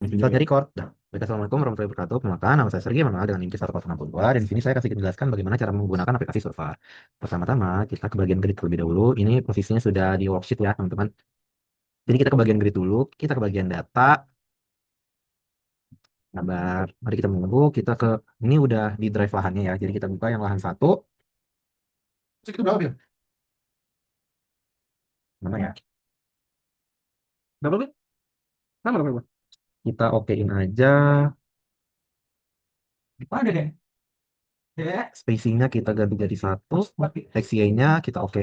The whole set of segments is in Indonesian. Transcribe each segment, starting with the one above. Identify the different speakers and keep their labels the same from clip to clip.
Speaker 1: Saatnya record. Dah. Baik, Assalamualaikum warahmatullahi wabarakatuh. Perkenalkan, nama saya Sergei Manuel dengan NIM 1062 dan di sini saya kasih menjelaskan bagaimana cara menggunakan aplikasi Surfa. Pertama-tama, kita ke bagian grid terlebih dahulu. Ini posisinya sudah di worksheet ya, teman-teman. Jadi kita ke bagian grid dulu, kita ke bagian data. Sabar, mari kita menunggu. Kita ke ini udah di drive lahannya ya. Jadi kita buka yang lahan satu. Terus itu berapa, Bil? Mana ya? Berapa, Bil? Nama berapa? Kita okein aja. Ada deh. Spacingnya kita ganti jadi satu. XY-nya kita oke.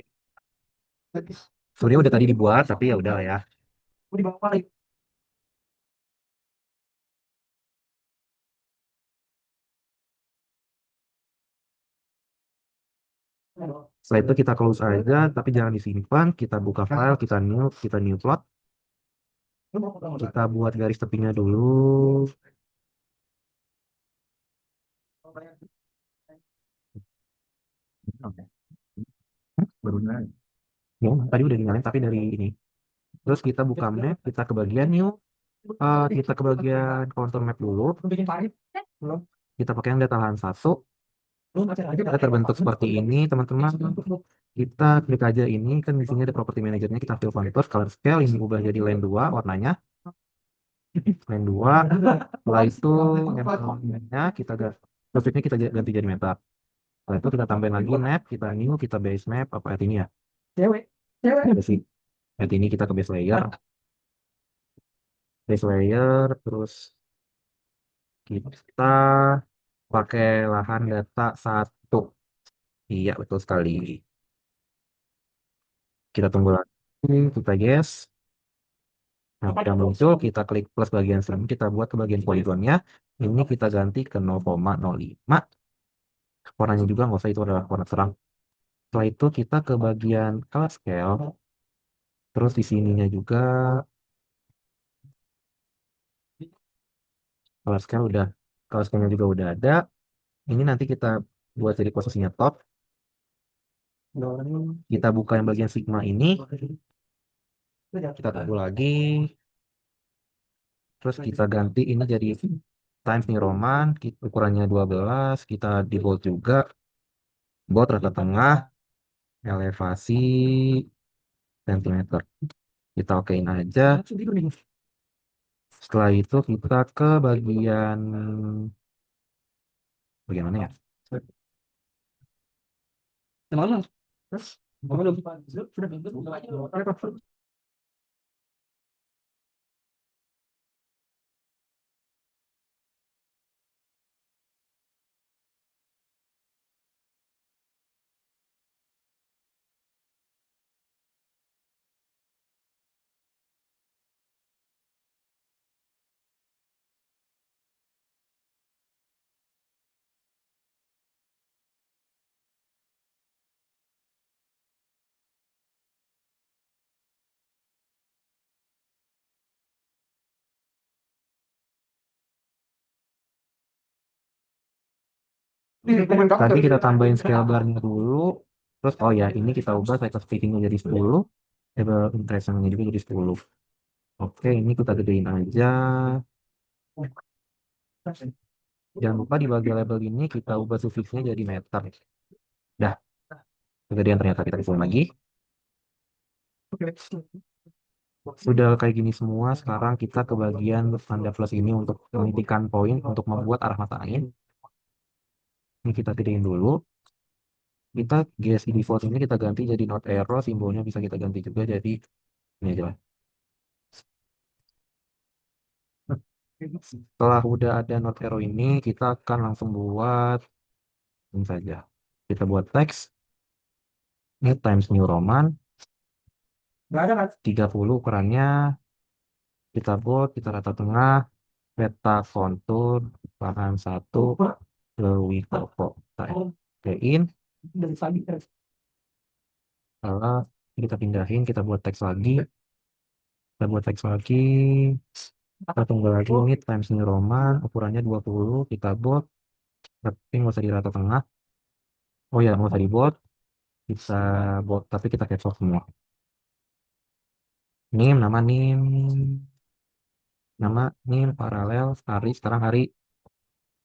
Speaker 1: Sebenarnya udah tadi dibuat, tapi ya udah lah ya. Setelah itu kita close aja, tapi jangan disimpan. Kita buka file, kita new plot. Kita buat garis tepinya dulu. Baru nyalain. Ya, tadi udah dinyalain, tapi dari ini. Terus kita buka map, kita ke bagian new. Kita ke bagian contour map dulu. Kita pakai yang data lahan satu. Kita terbentuk seperti ini, teman-teman. Kita klik aja ini, kan di sini ada property manajernya. Kita fill contour, color scale, ini ubah jadi line 2 warnanya. Line 2. Setelah itu nya kita grafiknya kita ganti jadi meta. Setelah itu kita tambahin lagi map, kita new, kita base map, apa ini ya? Cewek. Ada sih. Ini kita ke base layer, terus kita pakai lahan data satu. Iya, betul sekali. Kita tunggu lagi, kita guess. Nah, udah muncul, kita klik plus bagian sini, kita buat ke bagian poligonnya. Ini kita ganti ke 0,05. Warnanya juga nggak usah, itu adalah warna terang. Setelah itu kita ke bagian color scale. Terus di sininya juga color scale-nya juga udah ada. Ini nanti kita buat jadi posisinya top. Kita buka yang bagian sigma ini. Kita tunggu lagi. Terus kita ganti ini jadi Times New Roman. Ukurannya 12. Kita di bold juga. Bold rata tengah. Elevasi sentimeter. Kita okein aja. Setelah itu kita ke bagian mana ya? Tadi kita tambahin scale bar-nya dulu. Terus oh ya, ini kita ubah cycle speeding-nya jadi 10. Table impression-nya juga jadi 10. Oke, ini kita gedein aja. Jangan lupa di bagian label ini kita ubah sufiksnya jadi meter. Dah, kegedean ternyata kita bisa lagi. Sudah kayak gini semua, sekarang kita ke bagian tanda plus ini untuk menitikan poin untuk membuat arah mata angin. Ini kita gedein dulu. Kita GSI default ini kita ganti jadi not arrow, simbolnya bisa kita ganti juga jadi ini aja lah. Setelah udah ada not arrow ini, kita akan langsung buat ini saja. Kita buat teks. Ini Times New Roman. 30 ukurannya. Kita bold, kita rata tengah. Peta kontur, bahan satu, lebih toko. Kita in. Salah, kita pindahin, kita buat teks lagi. Kita buat teks lagi. Kita tunggu lagi ini Times New Roman. Ukurannya 20, kita bold. Tapi nggak usah di rata tengah. Oh ya, nggak usah di bold. Bisa bold, tapi kita caps lock semua. Nim, nama nim. nama ini paralel hari, sekarang hari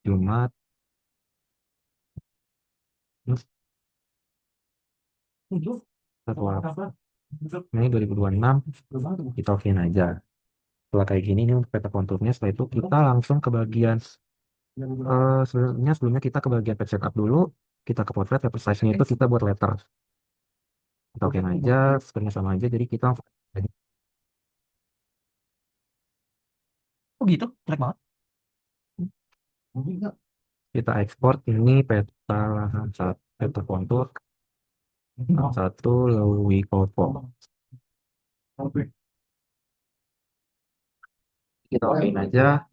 Speaker 1: Jumat. Terus satu Mei 2026 kita okein aja. Setelah kayak gini ini untuk peta konturnya, setelah itu kita langsung ke bagian sebelumnya kita ke bagian page setup dulu, kita ke portrait, tapi size-nya itu kita buat letter. Kita okein aja, sebenarnya sama aja, jadi kita langsung oh gitu, jelek banget. Kita ekspor ini peta lahan satu, peta kontur lahan satu Lewi Kopo. Kita okein aja.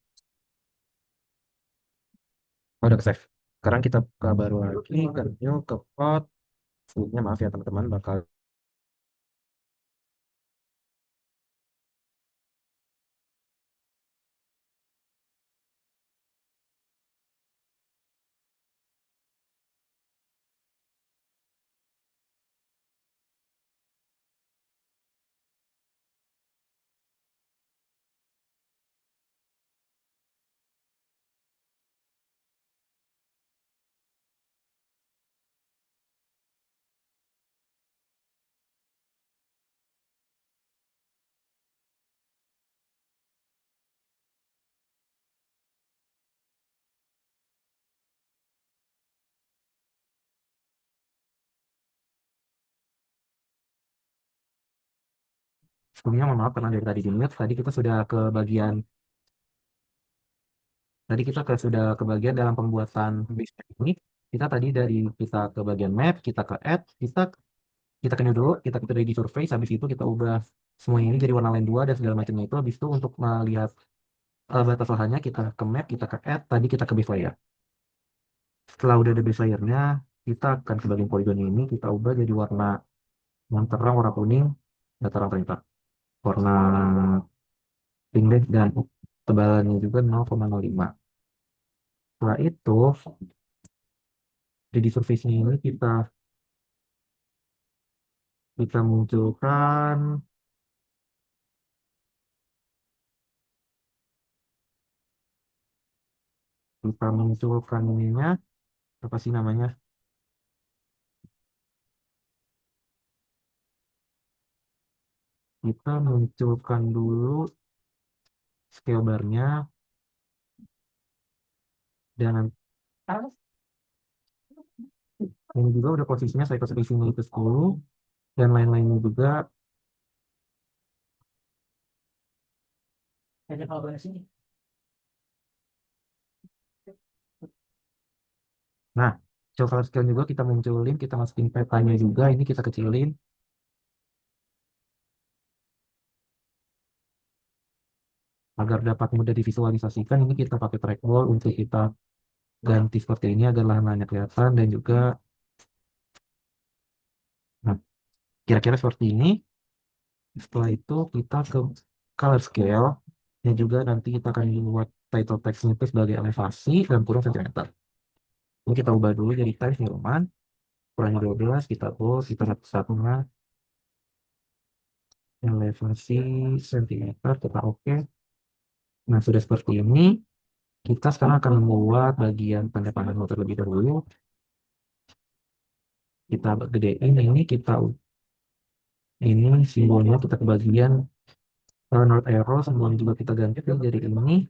Speaker 1: Oh, udah save. Sekarang kita buka baru lagi ke new ke pot. Sebelumnya maaf ya teman-teman, bakal sebelumnya mohon maaf karena dari tadi di mute. Sudah ke bagian dalam pembuatan base map ini. Kita tadi dari kita ke bagian map, kita ke add, kita ke new dulu, kita ke 3D surface, habis itu kita ubah semuanya ini jadi warna lain dua dan segala macamnya itu. Habis itu untuk melihat batas lahannya kita ke map, kita ke add, tadi kita ke base layer. Setelah udah ada base layernya, kita akan ke bagian polygon ini, kita ubah jadi warna yang terang, warna kuning, nggak terang ternyata, warna pink deh, dan tebalannya juga 0,05. Setelah itu, di surface-nya ini kita munculkan, ininya, apa sih namanya? Kita munculkan dulu scale bar-nya, dan ini juga udah posisinya cycle spacing-nya itu 10, dan lain-lainnya juga. Nah, cover scale juga kita munculin, kita masukin petanya juga, ini kita kecilin, agar dapat mudah divisualisasikan. Ini kita pakai trackball untuk kita ganti seperti ini agar lahan-lahannya kelihatan, dan juga nah, kira-kira seperti ini. Setelah itu kita ke color scale, yang juga nanti kita akan buat title text-nya itu sebagai elevasi dan kurang sentimeter. Ini kita ubah dulu jadi Times New Roman, kurangnya 12, kita bold, kita satu-satunya, elevasi sentimeter, kita oke. Nah, sudah seperti ini, kita sekarang akan membuat bagian tanda panah terlebih dahulu. Kita gedein ini simbolnya, kita ke bagian north arrow, simbolnya juga kita ganti jadi ini.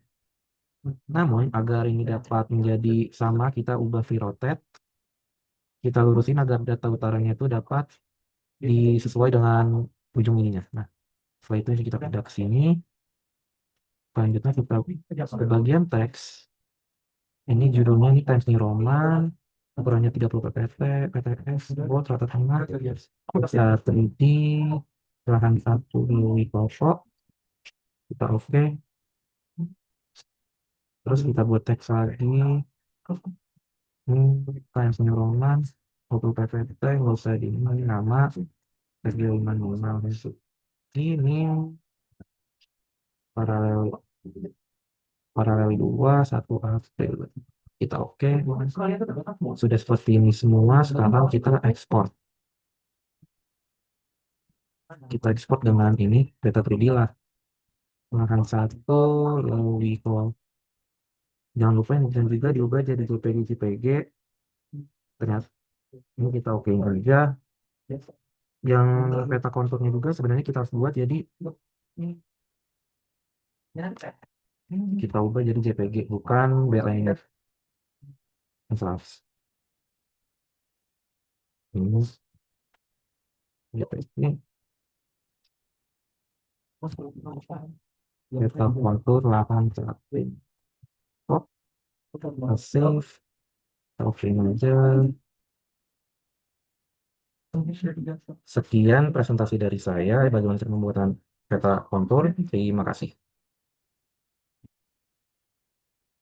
Speaker 1: Namun, agar ini dapat menjadi sama, kita ubah V-rotate. Kita lurusin agar data utaranya itu dapat disesuai dengan ujung ininya. Nah, setelah itu kita pindah ke sini. Selanjutnya kita ke bagian teks. Ini judulnya ini Times New Roman. Ukurannya 30 ppt, PTS, buat rata tengah. Bisa 3D, lahan satu di pokok. Kita oke. Terus kita buat teks lagi. Times New Roman. 20 ppt, nggak usah di ini nama. Region manual ini paralel paralel 2 1 April. Kita oke. Sudah seperti ini semua. Sekarang kita ekspor dengan ini data 3D lah. lahan satu, lalu equal. Jangan lupa yang dan juga diubah jadi JPG JPG. Ternyata ini kita oke aja. Yang peta konturnya juga sebenarnya kita harus buat jadi kita ubah jadi JPG bukan BLF. Salah. Ini JPG. Peta kontur lahan satu. Oh, save. Oke aja. Sekian presentasi dari saya bagaimana cara pembuatan peta kontur. Terima kasih.